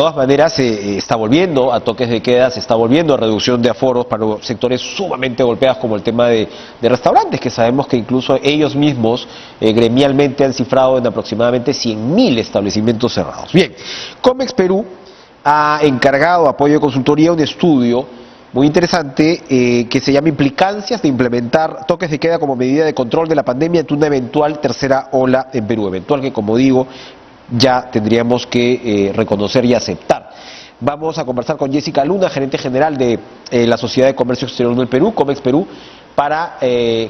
todas maneras se está volviendo a toques de queda, se está volviendo a reducción de aforos para sectores sumamente golpeados como el tema de restaurantes, que sabemos que incluso ellos mismos gremialmente han cifrado en aproximadamente 100.000 establecimientos cerrados. Bien, Comex Perú ha encargado apoyo de consultoría un estudio muy interesante que se llama Implicancias de implementar toques de queda como medida de control de la pandemia ante una eventual tercera ola en Perú, eventual que, como digo, ya tendríamos que reconocer y aceptar. Vamos a conversar con Jessica Luna, gerente general de la Sociedad de Comercio Exterior del Perú, Comex Perú, para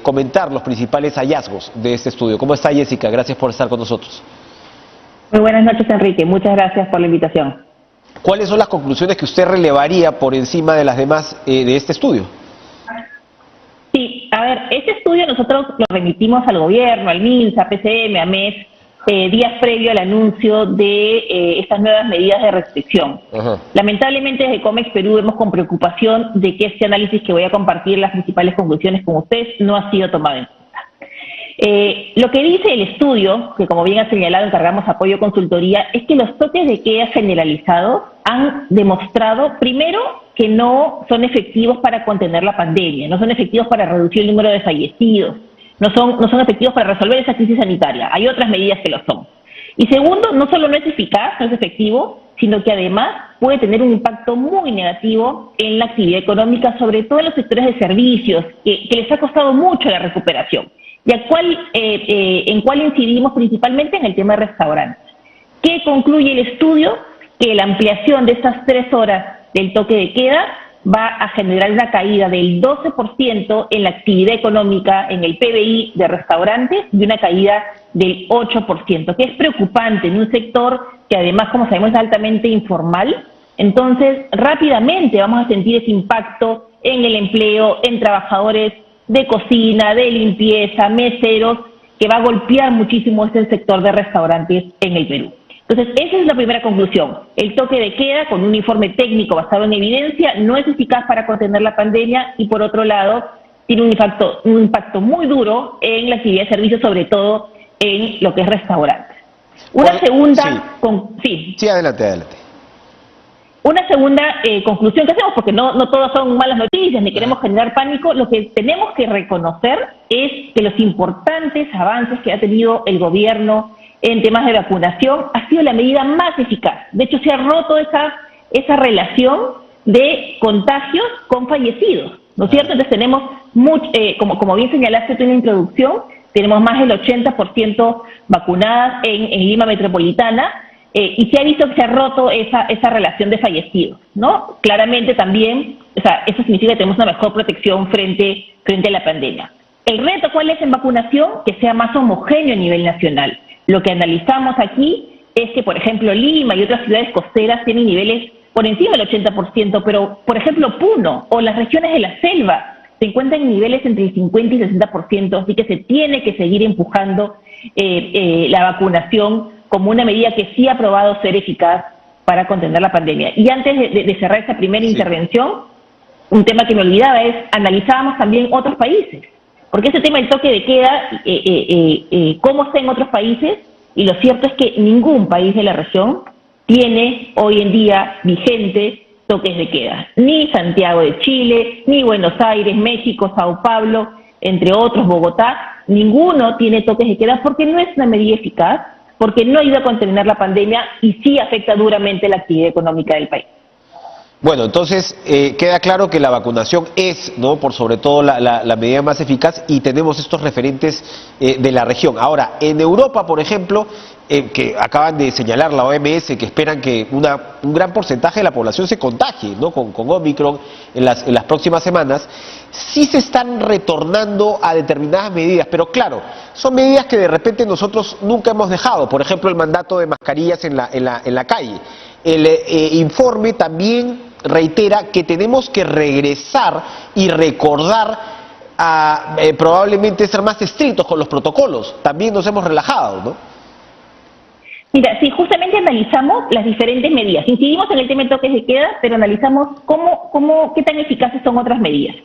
comentar los principales hallazgos de este estudio. ¿Cómo está, Jessica? Gracias por estar con nosotros. Muy buenas noches, Enrique. Muchas gracias por la invitación. ¿Cuáles son las conclusiones que usted relevaría por encima de las demás de este estudio? Sí, a ver, este estudio nosotros lo remitimos al gobierno, al MINSA, PCM, a MES, días previo al anuncio de estas nuevas medidas de restricción. Ajá. Lamentablemente desde Comex Perú vemos con preocupación de que este análisis que voy a compartir, las principales conclusiones con ustedes, no ha sido tomado en cuenta. Lo que dice el estudio, que como bien ha señalado encargamos apoyo consultoría, es que los toques de queda generalizados han demostrado, primero, que no son efectivos para contener la pandemia, no son efectivos para reducir el número de fallecidos, no son efectivos para resolver esa crisis sanitaria. Hay otras medidas que lo son. Y segundo, no solo no es eficaz, no es efectivo, sino que además puede tener un impacto muy negativo en la actividad económica, sobre todo en los sectores de servicios, que les ha costado mucho la recuperación. ¿Y en cuál incidimos principalmente? En el tema de restaurantes. ¿Qué concluye el estudio? Que la ampliación de estas 3 horas del toque de queda va a generar una caída del 12% en la actividad económica, en el PBI de restaurantes, y una caída del 8%, que es preocupante en un sector que además, como sabemos, es altamente informal. Entonces, rápidamente vamos a sentir ese impacto en el empleo, en trabajadores de cocina, de limpieza, meseros, que va a golpear muchísimo este sector de restaurantes en el Perú. Entonces, esa es la primera conclusión. El toque de queda, con un informe técnico basado en evidencia, no es eficaz para contener la pandemia y, por otro lado, tiene un impacto muy duro en la actividad de servicios, sobre todo en lo que es restaurantes. Una segunda... Sí, adelante. Una segunda conclusión que hacemos, porque no todas son malas noticias, ni queremos generar pánico, lo que tenemos que reconocer es que los importantes avances que ha tenido el gobierno en temas de vacunación ha sido la medida más eficaz. De hecho, se ha roto esa relación de contagios con fallecidos, ¿no es cierto? Entonces tenemos, como bien señalaste tú en la introducción, tenemos más del 80% vacunadas en Lima Metropolitana, y se ha visto que se ha roto esa relación de fallecidos, ¿no? Claramente también, o sea, eso significa que tenemos una mejor protección frente a la pandemia. ¿El reto cuál es en vacunación? Que sea más homogéneo a nivel nacional. Lo que analizamos aquí es que, por ejemplo, Lima y otras ciudades costeras tienen niveles por encima del 80%, pero, por ejemplo, Puno o las regiones de la selva se encuentran en niveles entre el 50 y 60%, así que se tiene que seguir empujando la vacunación como una medida que sí ha probado ser eficaz para contener la pandemia. Y antes de cerrar esta primera intervención, un tema que me olvidaba es, analizábamos también otros países, porque ese tema del toque de queda, cómo está en otros países, y lo cierto es que ningún país de la región tiene hoy en día vigente toques de queda. Ni Santiago de Chile, ni Buenos Aires, México, Sao Paulo, entre otros, Bogotá, ninguno tiene toques de queda porque no es una medida eficaz, porque no ayuda a contener la pandemia y sí afecta duramente la actividad económica del país. Bueno, entonces queda claro que la vacunación es, ¿no?, por sobre todo la medida más eficaz, y tenemos estos referentes de la región. Ahora, en Europa, por ejemplo, que acaban de señalar la OMS, que esperan que un gran porcentaje de la población se contagie, ¿no?, con Omicron en las próximas semanas, sí se están retornando a determinadas medidas, pero claro, son medidas que de repente nosotros nunca hemos dejado. Por ejemplo, el mandato de mascarillas en la calle. El informe también reitera que tenemos que regresar y recordar a probablemente ser más estrictos con los protocolos. También nos hemos relajado, ¿no? Mira, sí, justamente analizamos las diferentes medidas. Incidimos en el tema de toques de queda, pero analizamos qué tan eficaces son otras medidas.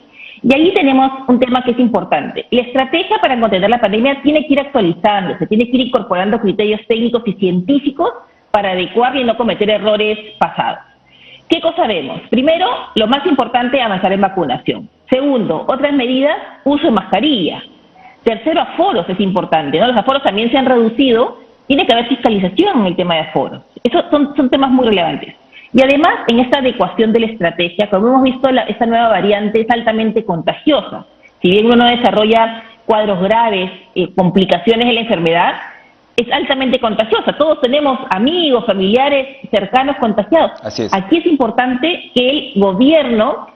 Y ahí tenemos un tema que es importante. La estrategia para contener la pandemia tiene que ir actualizándose, tiene que ir incorporando criterios técnicos y científicos para adecuar y no cometer errores pasados. ¿Qué cosa vemos? Primero, lo más importante, avanzar en vacunación. Segundo, otras medidas, uso de mascarilla. Tercero, aforos es importante, ¿no? Los aforos también se han reducido, tiene que haber fiscalización en el tema de aforos. Esos son temas muy relevantes. Y además, en esta adecuación de la estrategia, como hemos visto, esta nueva variante es altamente contagiosa. Si bien uno no desarrolla cuadros graves, complicaciones en la enfermedad, es altamente contagiosa. Todos tenemos amigos, familiares cercanos contagiados. Así es. Aquí es importante que el gobierno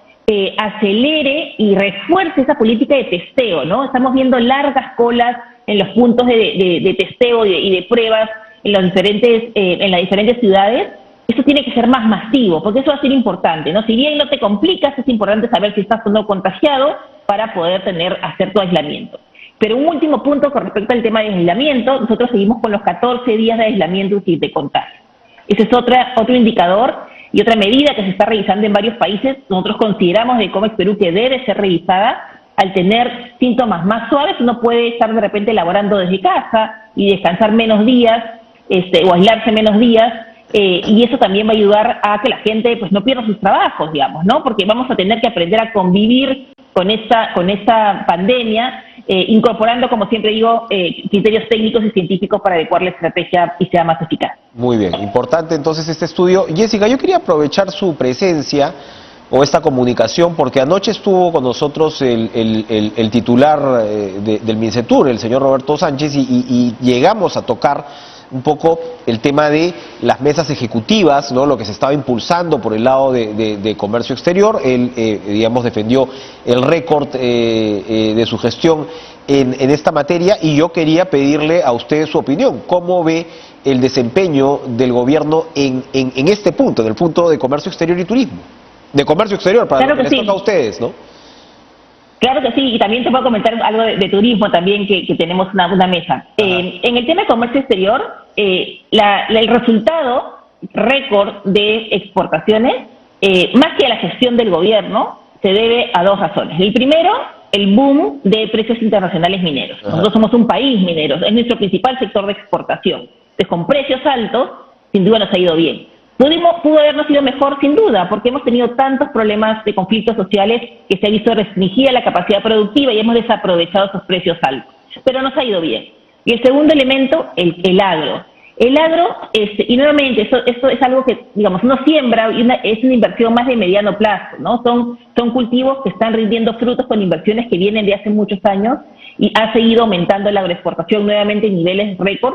acelere y refuerce esa política de testeo, ¿no? Estamos viendo largas colas en los puntos de testeo y de pruebas en las diferentes ciudades. Eso tiene que ser más masivo, porque eso va a ser importante, ¿no? Si bien no te complicas, es importante saber si estás o no contagiado para poder hacer tu aislamiento. Pero un último punto con respecto al tema de aislamiento, nosotros seguimos con los 14 días de aislamiento sin de contagio. Ese es otro indicador y otra medida que se está revisando en varios países. Nosotros consideramos de Comex Perú que debe ser revisada. Al tener síntomas más suaves, uno puede estar de repente laborando desde casa y descansar menos días, o aislarse menos días, y eso también va a ayudar a que la gente pues no pierda sus trabajos, digamos, ¿no? Porque vamos a tener que aprender a convivir con esta pandemia, incorporando, como siempre digo, criterios técnicos y científicos para adecuar la estrategia y sea más eficaz. Muy bien, importante entonces este estudio. Jessica, yo quería aprovechar su presencia o esta comunicación, porque anoche estuvo con nosotros el titular del MINCETUR, el señor Roberto Sánchez, y llegamos a tocar un poco el tema de las mesas ejecutivas, ¿no? Lo que se estaba impulsando por el lado de comercio exterior. Él, digamos, defendió el récord de su gestión en esta materia, y yo quería pedirle a usted su opinión. ¿Cómo ve el desempeño del gobierno en este punto, en el punto de comercio exterior y turismo? De comercio exterior, para claro lo que les sí. toca a ustedes, ¿no? Claro que sí, y también te puedo comentar algo de turismo también, que tenemos una mesa. En el tema de comercio exterior, el resultado récord de exportaciones, más que a la gestión del gobierno, se debe a dos razones. El primero, el boom de precios internacionales mineros. Ajá. Nosotros somos un país minero, es nuestro principal sector de exportación. Entonces, con precios altos, sin duda nos ha ido bien. Pudo habernos ido mejor, sin duda, porque hemos tenido tantos problemas de conflictos sociales que se ha visto restringida la capacidad productiva y hemos desaprovechado esos precios altos. Pero nos ha ido bien. Y el segundo elemento, el agro. El agro, y nuevamente, esto es algo que, digamos, uno siembra y es una inversión más de mediano plazo, ¿no? Son cultivos que están rindiendo frutos con inversiones que vienen de hace muchos años y ha seguido aumentando la agroexportación nuevamente en niveles récord.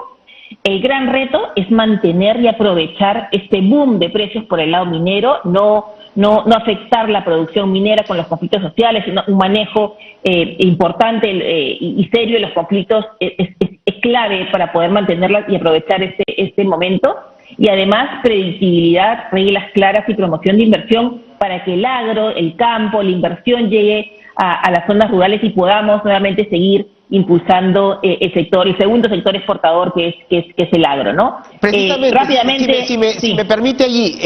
El gran reto es mantener y aprovechar este boom de precios por el lado minero, no afectar la producción minera con los conflictos sociales, sino un manejo importante y serio de los conflictos es clave para poder mantenerlas y aprovechar este momento. Y además, predictibilidad, reglas claras y promoción de inversión para que el agro, el campo, la inversión llegue a las zonas rurales y podamos nuevamente seguir impulsando el segundo sector exportador que es el agro, ¿no? Precisamente, rápidamente, si me permite allí,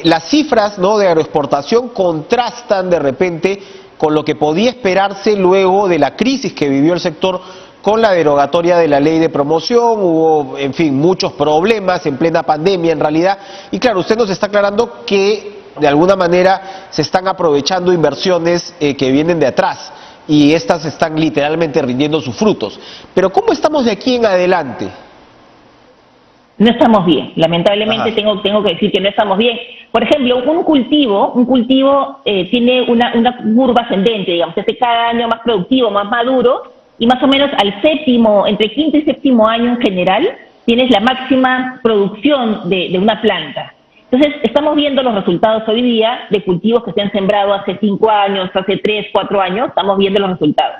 las cifras, ¿no?, de agroexportación contrastan de repente con lo que podía esperarse luego de la crisis que vivió el sector con la derogatoria de la ley de promoción. Hubo, en fin, muchos problemas en plena pandemia en realidad, y claro, usted nos está aclarando que de alguna manera se están aprovechando inversiones que vienen de atrás, y estas están literalmente rindiendo sus frutos. Pero ¿cómo estamos de aquí en adelante? No estamos bien, lamentablemente tengo que decir que no estamos bien. Por ejemplo, un cultivo tiene una curva ascendente, digamos, hace cada año más productivo, más maduro, y más o menos entre quinto y séptimo año en general, tienes la máxima producción de una planta. Entonces, estamos viendo los resultados hoy día de cultivos que se han sembrado hace 5 años, hace 3, 4 años, estamos viendo los resultados.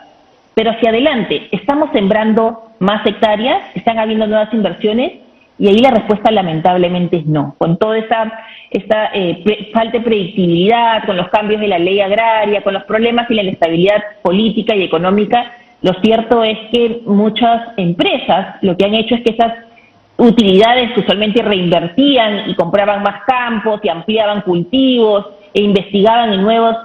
Pero hacia adelante, ¿estamos sembrando más hectáreas? ¿Están habiendo nuevas inversiones? Y ahí la respuesta lamentablemente es no. Con toda esta falta de predictibilidad, con los cambios de la ley agraria, con los problemas y la inestabilidad política y económica, lo cierto es que muchas empresas lo que han hecho es que esas utilidades que usualmente reinvertían y compraban más campos y ampliaban cultivos e investigaban en nuevos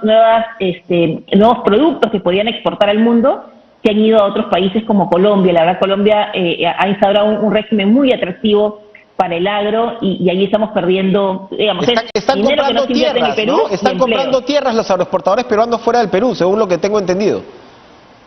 productos que podían exportar al mundo, se han ido a otros países como Colombia. La verdad, Colombia ha instaurado un régimen muy atractivo para el agro y ahí estamos perdiendo, digamos, Están dinero que no comprando se invierte en el tierras, Perú. ¿no? Están comprando tierras los agroexportadores peruanos fuera del Perú, según lo que tengo entendido.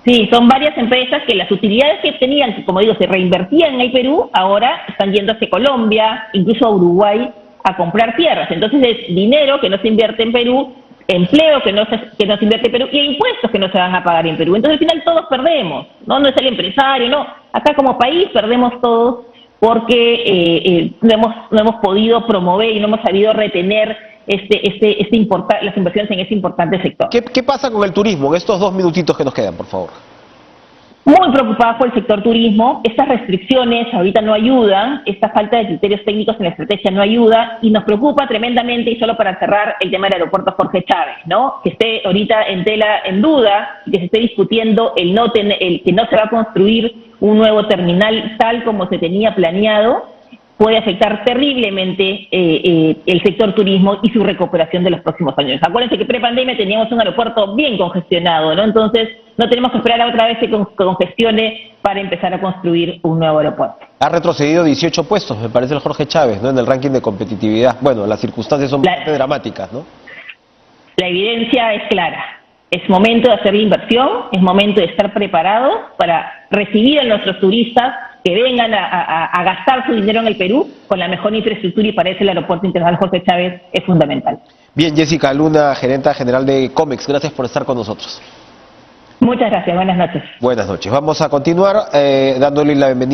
Sí, son varias empresas que las utilidades que tenían, que como digo, se reinvertían en el Perú, ahora están yendo hacia Colombia, incluso a Uruguay, a comprar tierras. Entonces es dinero que no se invierte en Perú, empleo que no se invierte en Perú y impuestos que no se van a pagar en Perú. Entonces al final todos perdemos, ¿no? No es el empresario, no. Acá como país perdemos todos porque no hemos podido promover y no hemos sabido retener las inversiones en ese importante sector. ¿Qué pasa con el turismo en estos 2 minutitos que nos quedan, por favor? Muy preocupados por el sector turismo. Estas restricciones ahorita no ayudan, esta falta de criterios técnicos en la estrategia no ayuda y nos preocupa tremendamente, y solo para cerrar, el tema del aeropuerto Jorge Chávez, ¿no? Que esté ahorita en duda, que se esté discutiendo el que no se va a construir un nuevo terminal tal como se tenía planeado, puede afectar terriblemente el sector turismo y su recuperación de los próximos años. Acuérdense que pre-pandemia teníamos un aeropuerto bien congestionado, ¿no? Entonces no tenemos que esperar a otra vez que congestione para empezar a construir un nuevo aeropuerto. Ha retrocedido 18 puestos, me parece, el Jorge Chávez, ¿no? En el ranking de competitividad. Bueno, las circunstancias son bastante dramáticas, ¿no? La evidencia es clara. Es momento de hacer la inversión, es momento de estar preparados para recibir a nuestros turistas que vengan a gastar su dinero en el Perú con la mejor infraestructura, y para eso el Aeropuerto Internacional Jorge Chávez es fundamental. Bien, Jessica Luna, gerenta general de Comex, gracias por estar con nosotros. Muchas gracias, buenas noches. Buenas noches. Vamos a continuar dándole la bienvenida